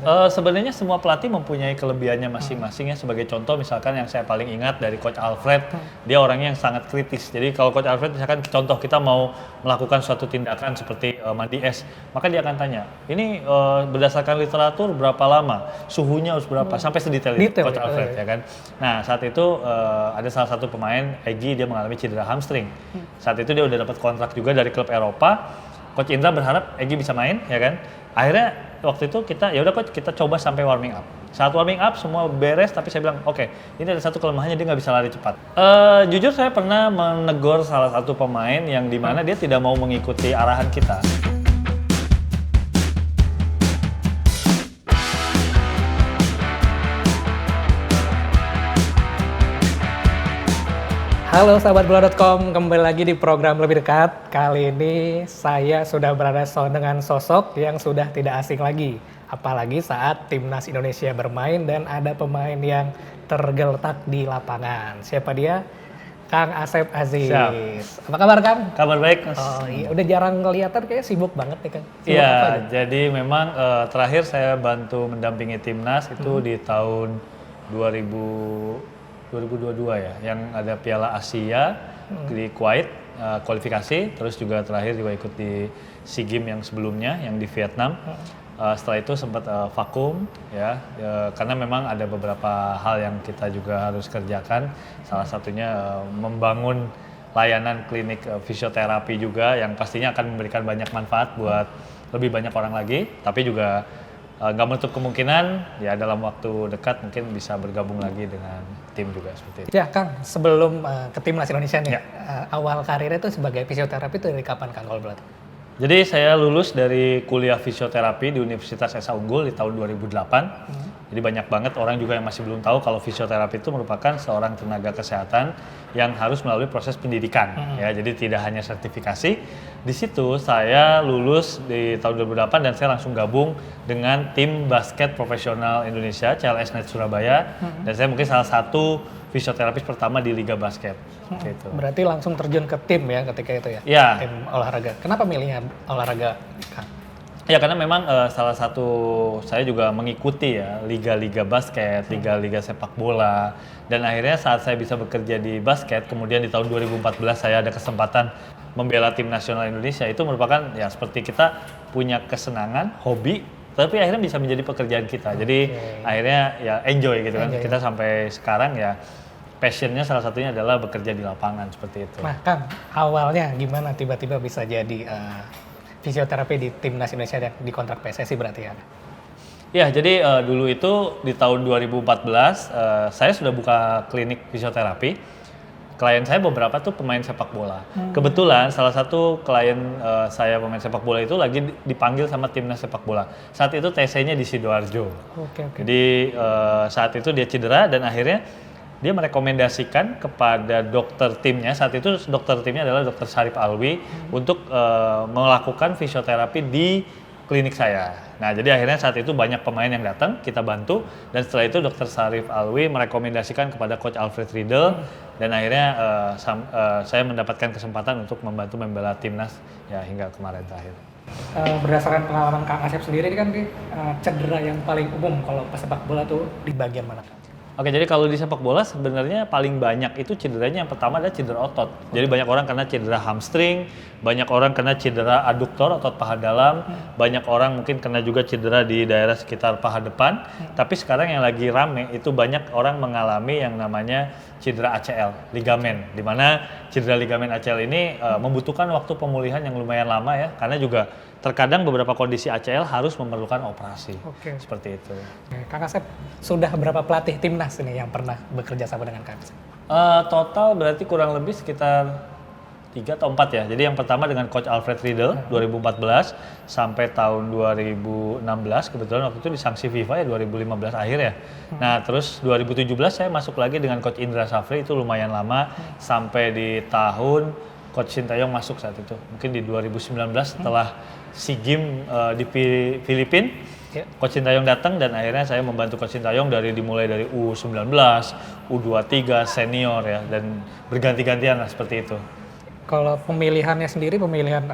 Sebenarnya semua pelatih mempunyai kelebihannya masing-masing ya. Sebagai contoh misalkan yang saya paling ingat dari Coach Alfred, dia orangnya yang sangat kritis. Jadi kalau Coach Alfred misalkan contoh kita mau melakukan suatu tindakan seperti mandi es, maka dia akan tanya, ini berdasarkan literatur berapa lama, suhunya harus berapa, sampai sedetail itu Coach Alfred ya kan. Nah saat itu ada salah satu pemain, Egy, dia mengalami cedera hamstring. Saat itu dia udah dapat kontrak juga dari klub Eropa. Coach Indra berharap Egy bisa main ya kan. Akhirnya waktu itu ya udah Coach, kita coba sampai warming up. Saat warming up semua beres, tapi saya bilang oke, ini ada satu kelemahannya, dia nggak bisa lari cepat. Jujur saya pernah menegur salah satu pemain yang dimana dia tidak mau mengikuti arahan kita. Halo sahabat bola.com, kembali lagi di program Lebih Dekat. Kali ini saya sudah berada dengan sosok yang sudah tidak asing lagi. Apalagi saat Timnas Indonesia bermain dan ada pemain yang tergeletak di lapangan. Siapa dia? Kang Asep Aziz. Siap. Apa kabar Kang? Kabar baik Mas. Oh iya, udah jarang kelihatan, kayaknya sibuk banget nih Kang. Iya, jadi memang terakhir saya bantu mendampingi Timnas itu di tahun 2022 ya, yang ada Piala Asia di Kuwait, kualifikasi, terus juga terakhir juga ikut di SEA Games yang sebelumnya, yang di Vietnam. Setelah itu sempat vakum ya, karena memang ada beberapa hal yang kita juga harus kerjakan, salah satunya membangun layanan klinik fisioterapi juga yang pastinya akan memberikan banyak manfaat buat lebih banyak orang lagi, tapi juga nggak menutup kemungkinan ya dalam waktu dekat mungkin bisa bergabung lagi dengan tim juga seperti itu. Ya Kang, sebelum ke Timnas Indonesia nih, awal karirnya itu sebagai fisioterapi itu dari kapan Kang kalau boleh tahu? Jadi saya lulus dari kuliah fisioterapi di Universitas Esa Unggul di tahun 2008. Jadi banyak banget orang juga yang masih belum tahu kalau fisioterapi itu merupakan seorang tenaga kesehatan yang harus melalui proses pendidikan. Ya, jadi tidak hanya sertifikasi. Di situ saya lulus di tahun 2008 dan saya langsung gabung dengan tim basket profesional Indonesia, CLS Net Surabaya. Dan saya mungkin salah satu fisioterapis pertama di Liga Basket. Gitu. Berarti langsung terjun ke tim ya ketika itu ya? Ya. Tim olahraga. Kenapa milihnya olahraga Kang? Ya karena memang salah satu saya juga mengikuti ya liga-liga basket, liga-liga sepak bola, dan akhirnya saat saya bisa bekerja di basket, kemudian di tahun 2014 saya ada kesempatan membela tim nasional Indonesia, itu merupakan ya seperti kita punya kesenangan, hobi, tapi akhirnya bisa menjadi pekerjaan kita. Jadi akhirnya ya enjoy gitu kan. Kita sampai sekarang ya passionnya salah satunya adalah bekerja di lapangan seperti itu. Nah Kang, awalnya gimana tiba-tiba bisa jadi fisioterapi di Timnas Indonesia yang di kontrak PSSI berarti ya? Ya, jadi dulu itu di tahun 2014 saya sudah buka klinik fisioterapi. Klien saya beberapa tuh pemain sepak bola. Kebetulan salah satu klien saya pemain sepak bola itu lagi dipanggil sama timnas sepak bola. Saat itu TC-nya di Sidoarjo. Jadi saat itu dia cedera dan akhirnya dia merekomendasikan kepada dokter timnya, saat itu dokter timnya adalah Dr. Sarif Alwi untuk melakukan fisioterapi di klinik saya. Nah jadi akhirnya saat itu banyak pemain yang datang, kita bantu, dan setelah itu Dr. Sarif Alwi merekomendasikan kepada Coach Alfred Riedel, dan akhirnya saya mendapatkan kesempatan untuk membantu membela timnas ya hingga kemarin terakhir. Berdasarkan pengalaman Kang Asep sendiri kan cedera yang paling umum kalau pesepak bola tuh di bagian mana? Oke, jadi kalau di sepak bola sebenarnya paling banyak itu cederanya yang pertama adalah cedera otot. Jadi banyak orang kena cedera hamstring, banyak orang kena cedera aduktor, otot paha dalam, banyak orang mungkin kena juga cedera di daerah sekitar paha depan. Tapi sekarang yang lagi rame itu banyak orang mengalami yang namanya cedera ACL, ligamen. Di mana cedera ligamen ACL ini membutuhkan waktu pemulihan yang lumayan lama ya, karena juga terkadang beberapa kondisi ACL harus memerlukan operasi. Seperti itu. Kang Asep, sudah berapa pelatih timnas ini yang pernah bekerja sama dengan Kang Asep? Total berarti kurang lebih sekitar 3 atau 4 ya. Jadi yang pertama dengan Coach Alfred Riedel 2014 sampai tahun 2016, kebetulan waktu itu disanksi FIFA ya 2015 akhir ya. Nah terus 2017 saya masuk lagi dengan Coach Indra Safri, itu lumayan lama sampai di tahun Coach Sintayong masuk saat itu. Mungkin di 2019 setelah SEA Games di Filipina, Coach Sintayong datang dan akhirnya saya membantu Coach Sintayong dimulai dari U19, U23, senior ya, dan berganti-gantian lah seperti itu. Kalau pemilihannya sendiri, pemilihan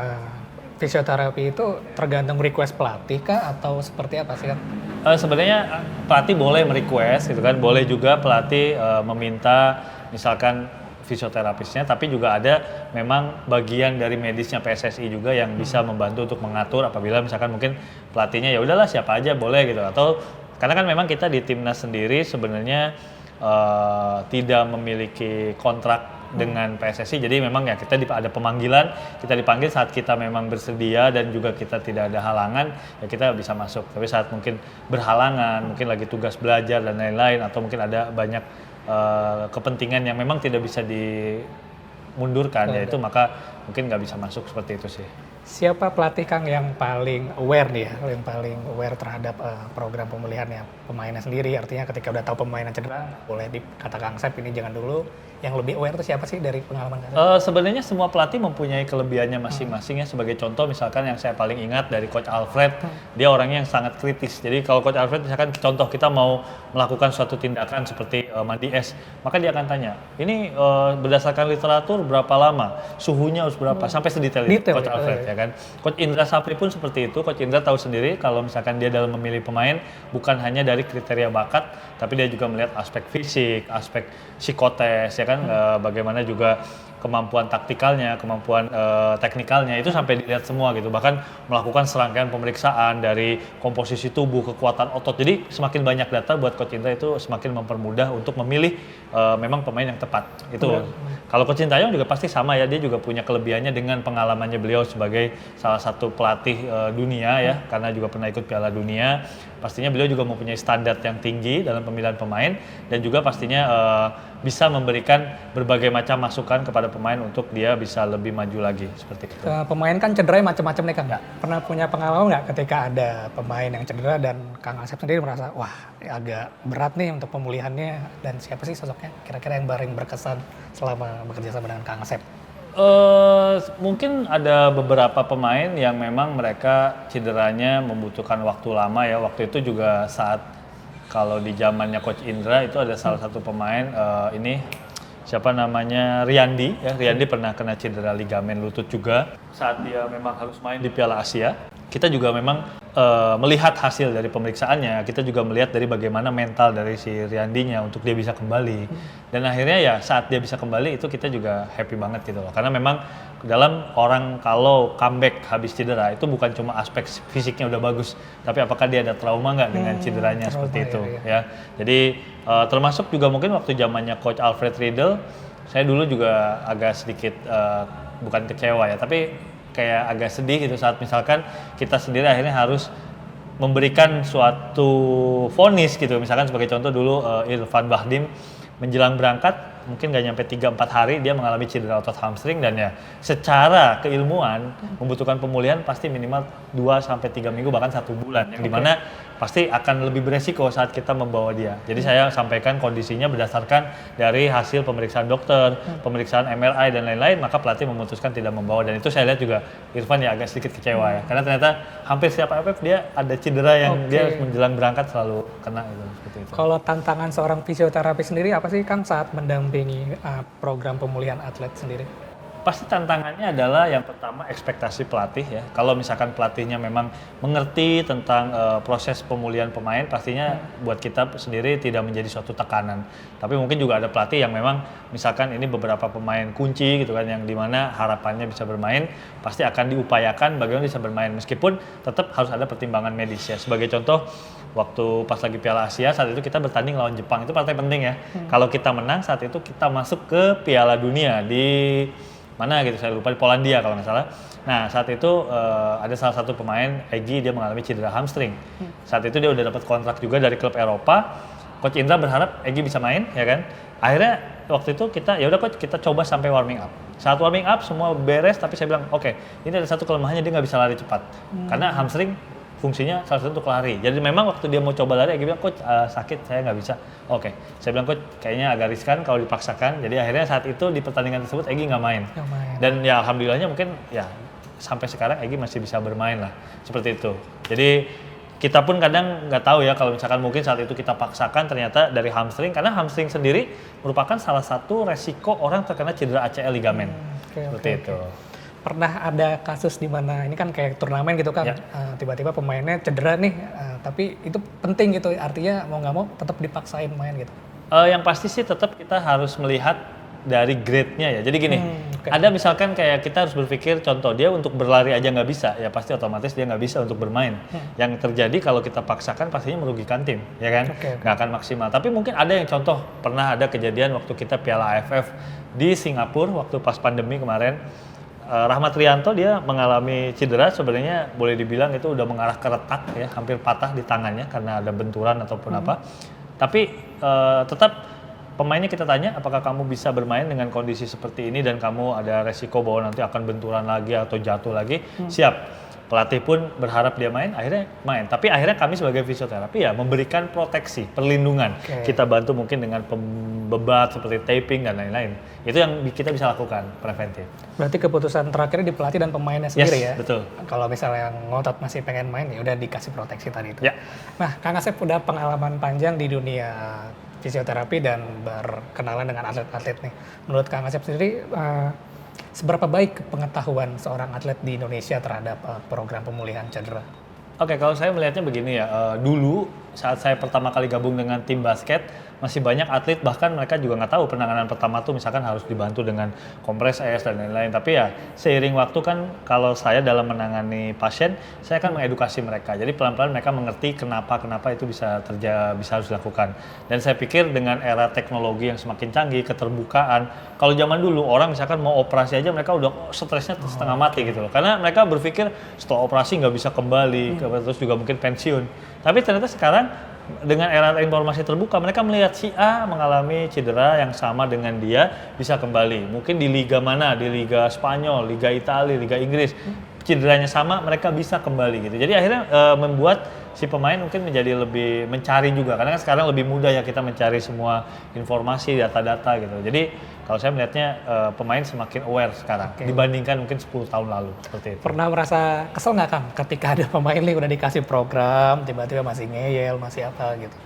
fisioterapi itu tergantung request pelatih kah atau seperti apa sih kan? Sebenarnya pelatih boleh merequest gitu kan, boleh juga pelatih meminta misalkan fisioterapisnya, tapi juga ada memang bagian dari medisnya PSSI juga yang bisa membantu untuk mengatur apabila misalkan mungkin pelatihnya ya udahlah siapa aja boleh gitu, atau karena kan memang kita di timnas sendiri sebenarnya tidak memiliki kontrak dengan PSSI, jadi memang ya kita ada pemanggilan, kita dipanggil saat kita memang bersedia dan juga kita tidak ada halangan, ya kita bisa masuk. Tapi saat mungkin berhalangan, mungkin lagi tugas belajar dan lain-lain, atau mungkin ada banyak kepentingan yang memang tidak bisa dimundurkan, yaitu maka mungkin nggak bisa masuk seperti itu sih. Siapa pelatih Kang yang paling aware nih ya, yang paling aware terhadap program pemulihannya pemainnya sendiri? Artinya ketika udah tahu pemainnya cedera, boleh dikata Kang Sep ini jangan dulu. Yang lebih aware itu siapa sih dari pengalaman Kang? Sebenarnya semua pelatih mempunyai kelebihannya masing-masing ya. Sebagai contoh misalkan yang saya paling ingat dari Coach Alfred, dia orangnya yang sangat kritis. Jadi kalau Coach Alfred misalkan contoh kita mau melakukan suatu tindakan seperti mandi es, maka dia akan tanya, ini berdasarkan literatur berapa lama, suhunya harus berapa, sampai sedetail itu Coach Alfred ya kan. Coach Indra Sapri pun seperti itu. Coach Indra tahu sendiri kalau misalkan dia dalam memilih pemain bukan hanya dari kriteria bakat, tapi dia juga melihat aspek fisik, aspek psikotes ya kan, bagaimana juga kemampuan taktikalnya, kemampuan teknikalnya itu sampai dilihat semua gitu. Bahkan melakukan serangkaian pemeriksaan dari komposisi tubuh, kekuatan otot. Jadi semakin banyak data buat Coach Indra itu semakin mempermudah untuk memilih memang pemain yang tepat. Itu. Kalau Coach Sintayong juga pasti sama ya, dia juga punya kelebihannya dengan pengalamannya beliau sebagai salah satu pelatih dunia ya, karena juga pernah ikut Piala Dunia. Pastinya beliau juga mempunyai standar yang tinggi dalam pemilihan pemain dan juga pastinya bisa memberikan berbagai macam masukan kepada pemain untuk dia bisa lebih maju lagi seperti itu. Pemain kan cedera macam-macam nih Kang. Pernah punya pengalaman nggak ketika ada pemain yang cedera dan Kang Asep sendiri merasa wah agak berat nih untuk pemulihannya, dan siapa sih sosoknya kira-kira yang paling berkesan selama bekerja sama dengan Kang Asep? Mungkin ada beberapa pemain yang memang mereka cederanya membutuhkan waktu lama ya. Waktu itu juga saat kalau di zamannya Coach Indra itu ada salah satu pemain ini siapa namanya Riyandi ya. Riyandi pernah kena cedera ligamen lutut juga saat dia memang harus main di Piala Asia. Kita juga memang melihat hasil dari pemeriksaannya, kita juga melihat dari bagaimana mental dari si Riyandinya untuk dia bisa kembali. Dan akhirnya ya saat dia bisa kembali itu kita juga happy banget gitu loh. Karena memang dalam orang kalau comeback habis cedera itu bukan cuma aspek fisiknya udah bagus, tapi apakah dia ada trauma nggak dengan cederanya seperti itu ya. Jadi termasuk juga mungkin waktu zamannya Coach Alfred Riedel, saya dulu juga agak sedikit bukan kecewa ya, tapi kayak agak sedih gitu saat misalkan kita sendiri akhirnya harus memberikan suatu vonis gitu. Misalkan sebagai contoh dulu Irfan Bahdim menjelang berangkat mungkin nggak nyampe 3-4 hari dia mengalami cedera otot hamstring, dan ya secara keilmuan membutuhkan pemulihan pasti minimal 2-3 minggu bahkan 1 bulan, yang dimana pasti akan lebih beresiko saat kita membawa dia. Jadi saya sampaikan kondisinya berdasarkan dari hasil pemeriksaan dokter, pemeriksaan MRI dan lain-lain, maka pelatih memutuskan tidak membawa. Dan itu saya lihat juga Irfan ya agak sedikit kecewa ya, karena ternyata hampir setiap AFF dia ada cedera yang dia menjelang berangkat selalu kena gitu, seperti itu. Kalau tantangan seorang fisioterapi sendiri apa sih Kang saat mendampingi program pemulihan atlet sendiri? Pasti tantangannya adalah yang pertama ekspektasi pelatih ya. Kalau misalkan pelatihnya memang mengerti tentang proses pemulihan pemain, pastinya buat kita sendiri tidak menjadi suatu tekanan. Tapi mungkin juga ada pelatih yang memang misalkan ini beberapa pemain kunci gitu kan, yang dimana harapannya bisa bermain, pasti akan diupayakan bagaimana bisa bermain meskipun tetap harus ada pertimbangan medis ya. Sebagai contoh, waktu pas lagi Piala Asia saat itu kita bertanding lawan Jepang, itu partai penting ya. Kalau kita menang saat itu kita masuk ke Piala Dunia di mana gitu, saya lupa, di Polandia kalau nggak salah. Nah saat itu ada salah satu pemain Egy, dia mengalami cedera hamstring. Saat itu dia udah dapat kontrak juga dari klub Eropa. Coach Indra berharap Egy bisa main ya kan. Akhirnya waktu itu kita ya udah Coach, kita coba sampai warming up. Saat warming up semua beres, tapi saya bilang oke, ini ada satu kelemahannya, dia nggak bisa lari cepat karena hamstring fungsinya salah satu untuk lari. Jadi memang waktu dia mau coba lari, Egy bilang, Coach sakit, saya nggak bisa. Oke, saya bilang, Coach kayaknya agak riskan kalau dipaksakan. Jadi akhirnya saat itu di pertandingan tersebut Egy nggak main. Dan ya alhamdulillahnya mungkin ya sampai sekarang Egy masih bisa bermain lah. Seperti itu. Jadi kita pun kadang nggak tahu ya kalau misalkan mungkin saat itu kita paksakan ternyata dari hamstring, karena hamstring sendiri merupakan salah satu resiko orang terkena cedera ACL ligamen. Seperti itu. pernah ada kasus di mana ini kan kayak turnamen gitu kan, Ya. tiba-tiba pemainnya cedera nih, tapi itu penting gitu, artinya mau nggak mau tetap dipaksain main gitu. Yang pasti sih tetap kita harus melihat dari grade-nya ya. Jadi gini, Oke. ada misalkan kayak kita harus berpikir contoh dia untuk berlari aja nggak bisa, ya pasti otomatis dia nggak bisa untuk bermain. Yang terjadi kalau kita paksakan pastinya merugikan tim, ya kan? Oke. Nggak akan maksimal. Tapi mungkin ada yang contoh, pernah ada kejadian waktu kita Piala AFF di Singapura waktu pas pandemi kemarin. Rahmat Rianto dia mengalami cedera, sebenarnya boleh dibilang itu udah mengarah ke retak ya, hampir patah di tangannya karena ada benturan ataupun apa. Tapi tetap pemainnya kita tanya apakah kamu bisa bermain dengan kondisi seperti ini dan kamu ada resiko bahwa nanti akan benturan lagi atau jatuh lagi. Siap. Pelatih pun berharap dia main, akhirnya main. Tapi akhirnya kami sebagai fisioterapi ya memberikan proteksi, perlindungan. Oke. Kita bantu mungkin dengan pembebat seperti taping dan lain-lain. Itu yang kita bisa lakukan preventif. Berarti keputusan terakhirnya di pelatih dan pemainnya sendiri ya? Betul. Kalau misalnya yang ngotot masih pengen main ya udah dikasih proteksi tadi itu. Ya. Nah, Kang Asep udah pengalaman panjang di dunia fisioterapi dan berkenalan dengan atlet-atlet nih. Menurut Kang Asep sendiri, seberapa baik pengetahuan seorang atlet di Indonesia terhadap program pemulihan cedera? Oke, kalau saya melihatnya begini ya, dulu saat saya pertama kali gabung dengan tim basket, masih banyak atlet bahkan mereka juga nggak tahu penanganan pertama tuh misalkan harus dibantu dengan kompres es dan lain-lain. Tapi ya seiring waktu kan kalau saya dalam menangani pasien, saya kan mengedukasi mereka. Jadi pelan-pelan mereka mengerti kenapa itu bisa harus dilakukan. Dan saya pikir dengan era teknologi yang semakin canggih, keterbukaan, kalau zaman dulu orang misalkan mau operasi aja mereka udah stresnya setengah mati gitu loh. Karena mereka berpikir setelah operasi nggak bisa kembali, terus juga mungkin pensiun. Tapi ternyata sekarang dengan era informasi terbuka, mereka melihat si A mengalami cedera yang sama dengan dia bisa kembali. Mungkin di liga mana, di Liga Spanyol, Liga Italia, Liga Inggris, cederanya sama, mereka bisa kembali gitu. Jadi akhirnya membuat si pemain mungkin menjadi lebih mencari juga, karena kan sekarang lebih mudah ya kita mencari semua informasi, data-data gitu. Jadi kalau saya melihatnya pemain semakin aware sekarang dibandingkan mungkin 10 tahun lalu seperti itu. Pernah merasa kesel nggak Kang ketika ada pemain nih udah dikasih program, tiba-tiba masih ngeyel, masih apa gitu?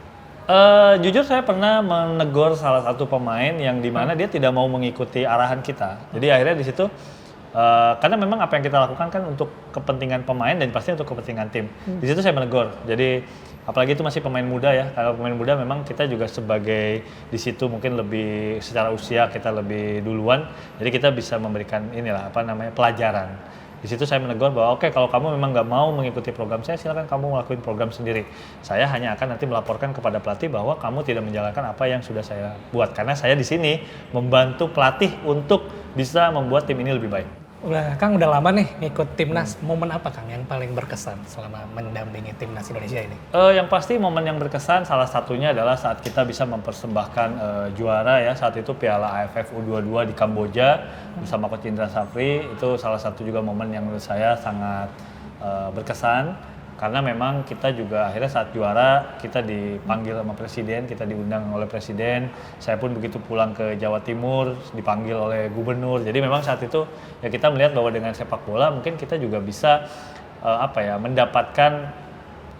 Jujur saya pernah menegur salah satu pemain yang dimana dia tidak mau mengikuti arahan kita. Jadi akhirnya di situ karena memang apa yang kita lakukan kan untuk kepentingan pemain dan pasti untuk kepentingan tim. Di situ saya menegur. Jadi apalagi itu masih pemain muda ya. Kalau pemain muda memang kita juga sebagai di situ mungkin lebih secara usia kita lebih duluan. Jadi kita bisa memberikan pelajaran. Di situ saya menegur bahwa oke, kalau kamu memang nggak mau mengikuti program saya, silakan kamu ngelakuin program sendiri. Saya hanya akan nanti melaporkan kepada pelatih bahwa kamu tidak menjalankan apa yang sudah saya buat. Karena saya di sini membantu pelatih untuk bisa membuat tim ini lebih baik. Kang udah lama nih ngikut timnas, momen apa Kang yang paling berkesan selama mendampingi timnas Indonesia ini? Yang pasti momen yang berkesan salah satunya adalah saat kita bisa mempersembahkan juara ya, saat itu Piala AFF U22 di Kamboja bersama Coach Indra Safri. Itu salah satu juga momen yang menurut saya sangat berkesan. Karena memang kita juga akhirnya saat juara kita dipanggil sama presiden, kita diundang oleh presiden. Saya pun begitu pulang ke Jawa Timur dipanggil oleh gubernur. Jadi memang saat itu ya kita melihat bahwa dengan sepak bola mungkin kita juga bisa mendapatkan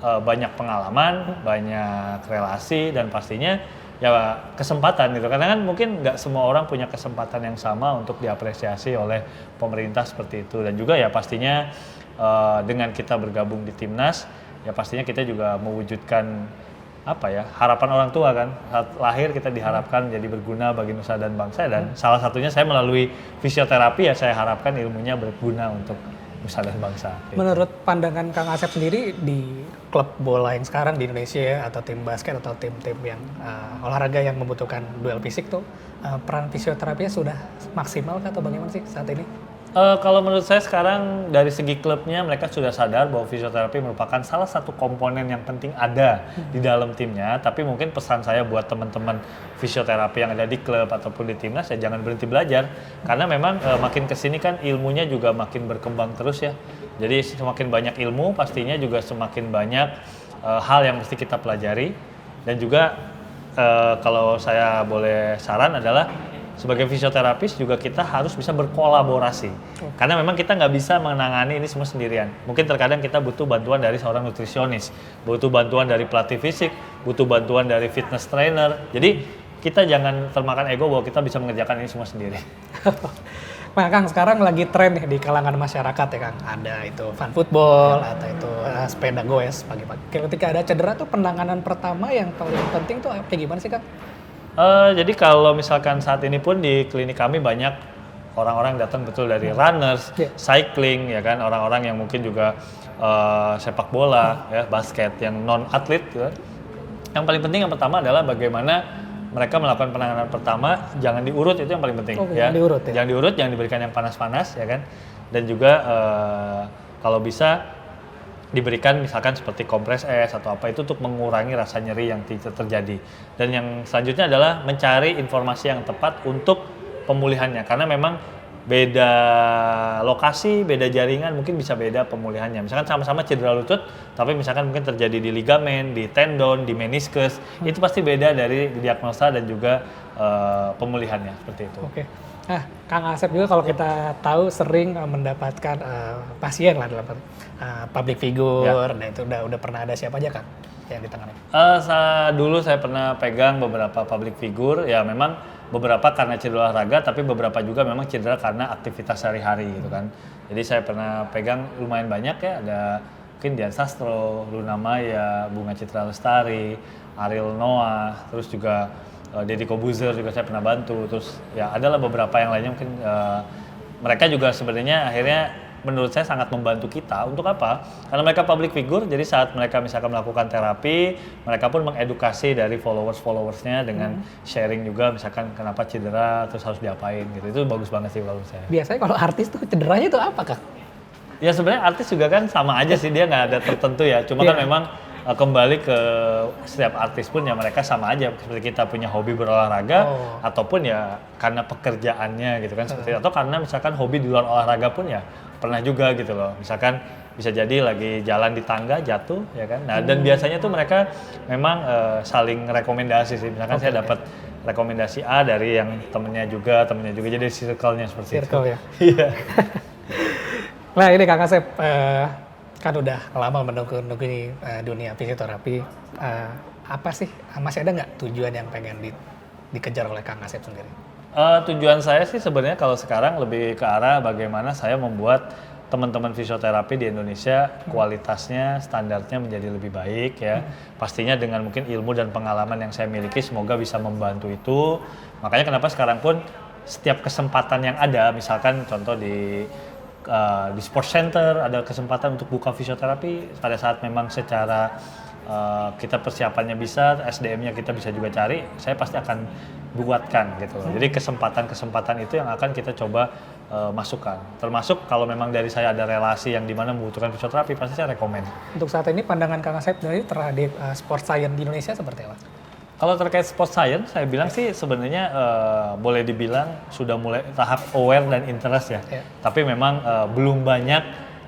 banyak pengalaman, banyak relasi dan pastinya ya kesempatan gitu. Karena kan mungkin nggak semua orang punya kesempatan yang sama untuk diapresiasi oleh pemerintah seperti itu. Dan juga ya pastinya dengan kita bergabung di timnas, ya pastinya kita juga mewujudkan harapan orang tua kan. Saat lahir kita diharapkan jadi berguna bagi nusa dan bangsa, dan salah satunya saya melalui fisioterapi ya saya harapkan ilmunya berguna untuk nusa dan bangsa. Menurut pandangan Kang Asep sendiri di klub bola yang sekarang di Indonesia ya, atau tim basket atau tim-tim yang olahraga yang membutuhkan duel fisik tuh, peran fisioterapinya sudah maksimal atau bagaimana sih saat ini? Kalau menurut saya sekarang dari segi klubnya mereka sudah sadar bahwa fisioterapi merupakan salah satu komponen yang penting ada di dalam timnya. Tapi mungkin pesan saya buat teman-teman fisioterapi yang ada di klub ataupun di timnas ya jangan berhenti belajar. Karena memang makin kesini kan ilmunya juga makin berkembang terus ya. Jadi semakin banyak ilmu pastinya juga semakin banyak hal yang mesti kita pelajari. Dan juga kalau saya boleh saran adalah sebagai fisioterapis juga kita harus bisa berkolaborasi. Karena memang kita nggak bisa menangani ini semua sendirian. Mungkin terkadang kita butuh bantuan dari seorang nutrisionis, butuh bantuan dari pelatih fisik, butuh bantuan dari fitness trainer. Jadi kita jangan termakan ego bahwa kita bisa mengerjakan ini semua sendiri. Nah Kang, sekarang lagi tren nih di kalangan masyarakat ya Kang. Ada itu fun football, atau itu sepeda goes pagi-pagi. Ketika ada cedera tuh penanganan pertama yang paling penting tuh kayak gimana sih Kang? Jadi kalau misalkan saat ini pun di klinik kami banyak orang-orang datang betul dari runners, cycling, ya kan, orang-orang yang mungkin juga sepak bola, ya, basket, yang non atlet. Gitu. Yang paling penting yang pertama adalah bagaimana mereka melakukan penanganan pertama, jangan diurut, itu yang paling penting. Ya. Jangan diurut ya? Jangan diurut, jangan diberikan yang panas-panas, ya kan. Dan juga kalau bisa diberikan misalkan seperti kompres es atau apa itu untuk mengurangi rasa nyeri yang terjadi. Dan yang selanjutnya adalah mencari informasi yang tepat untuk pemulihannya, karena memang beda lokasi, beda jaringan, mungkin bisa beda pemulihannya. Misalkan sama-sama cedera lutut, tapi misalkan mungkin terjadi di ligamen, di tendon, di meniskus, itu pasti beda dari diagnosa dan juga pemulihannya, seperti itu. Oke. Nah, Kang Asep juga kalau kita tahu sering mendapatkan pasien lah dalam public figure, dan itu udah pernah ada siapa aja Kang yang ditangani? Dulu saya pernah pegang beberapa public figure, ya memang beberapa karena cedera olahraga, tapi beberapa juga memang cedera karena aktivitas sehari-hari gitu kan. Jadi saya pernah pegang lumayan banyak ya, ada mungkin Dian Sastro, Luna Maya, Bunga Citra Lestari, Ariel Noah, terus juga Deddy Kobuzer juga saya pernah bantu. Terus ya adalah beberapa yang lainnya mungkin mereka juga sebenarnya akhirnya menurut saya sangat membantu kita. Untuk apa? Karena mereka public figure, jadi saat mereka misalkan melakukan terapi, mereka pun mengedukasi dari followersnya dengan sharing juga, misalkan kenapa cedera, terus harus diapain gitu. Itu bagus banget sih menurut saya. Biasanya kalau artis tuh cederanya tuh apa Kang? Ya sebenarnya artis juga kan sama aja sih, dia nggak ada tertentu ya. Cuma kan memang kembali ke setiap artis pun ya mereka sama aja, seperti kita punya hobi berolahraga ataupun ya karena pekerjaannya gitu kan, seperti atau karena misalkan hobi di luar olahraga pun ya pernah juga gitu loh. Misalkan bisa jadi lagi jalan di tangga jatuh ya kan. Nah, dan biasanya tuh mereka memang saling rekomendasi sih. Misalkan saya dapat rekomendasi A dari yang temennya juga jadi circle-nya seperti itu. Ya. Iya. Nah, ini Kang Asep kan udah lama menekuni dunia fisioterapi. Apa sih, masih ada nggak tujuan yang pengen dikejar oleh Kang Asep sendiri? Tujuan saya sih sebenarnya kalau sekarang lebih ke arah bagaimana saya membuat teman-teman fisioterapi di Indonesia kualitasnya, standarnya menjadi lebih baik ya. Pastinya dengan mungkin ilmu dan pengalaman yang saya miliki semoga bisa membantu itu. Makanya kenapa sekarang pun setiap kesempatan yang ada, misalkan contoh di sports center ada kesempatan untuk buka fisioterapi pada saat memang secara kita persiapannya bisa, SDM-nya kita bisa juga cari, saya pasti akan buatkan gitu loh. Jadi kesempatan-kesempatan itu yang akan kita coba masukkan. Termasuk kalau memang dari saya ada relasi yang dimana membutuhkan fisioterapi, pasti saya rekomen. Untuk saat ini pandangan Kang Asep dari terhadap sport science di Indonesia seperti apa? Kalau terkait sport science, saya bilang sih sebenarnya boleh dibilang sudah mulai tahap aware dan interest ya. Tapi memang belum banyak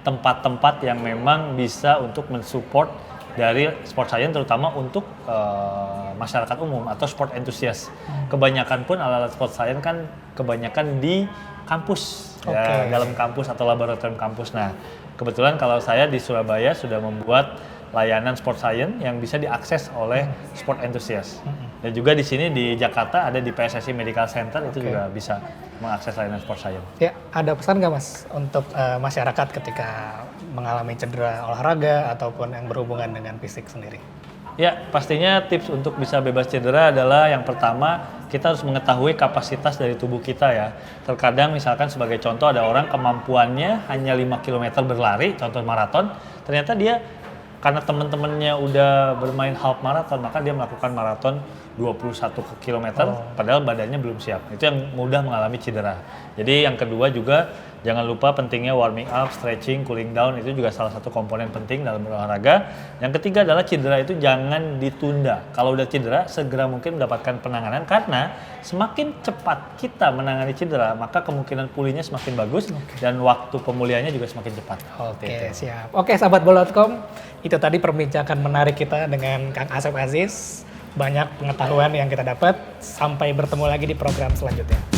tempat-tempat yang memang bisa untuk mensupport dari sport science, terutama untuk masyarakat umum atau sport enthusiast. Kebanyakan pun alat-alat sport science kan kebanyakan di kampus, ya, dalam kampus atau laboratorium kampus. Nah, kebetulan kalau saya di Surabaya sudah membuat layanan sport science yang bisa diakses oleh sport enthusiast. Dan juga di sini di Jakarta ada di PSSI Medical Center itu juga bisa mengakses layanan sport science. Ya, ada pesan nggak Mas untuk masyarakat ketika mengalami cedera olahraga ataupun yang berhubungan dengan fisik sendiri? Ya, pastinya tips untuk bisa bebas cedera adalah yang pertama kita harus mengetahui kapasitas dari tubuh kita ya. Terkadang misalkan sebagai contoh ada orang kemampuannya hanya 5 km berlari, contoh maraton, ternyata dia karena teman-temannya udah bermain half marathon, maka dia melakukan maraton 21 km, padahal badannya belum siap. Itu yang mudah mengalami cedera. Jadi yang kedua juga jangan lupa pentingnya warming up, stretching, cooling down, itu juga salah satu komponen penting dalam berolahraga. Yang ketiga adalah cedera itu jangan ditunda. Kalau udah cedera, segera mungkin mendapatkan penanganan, karena semakin cepat kita menangani cedera, maka kemungkinan pulihnya semakin bagus dan waktu pemulihannya juga semakin cepat. Oke, siap. Oke, sahabat bola.com, itu tadi perbincangan menarik kita dengan Kang Asep Aziz. Banyak pengetahuan yang kita dapat. Sampai bertemu lagi di program selanjutnya.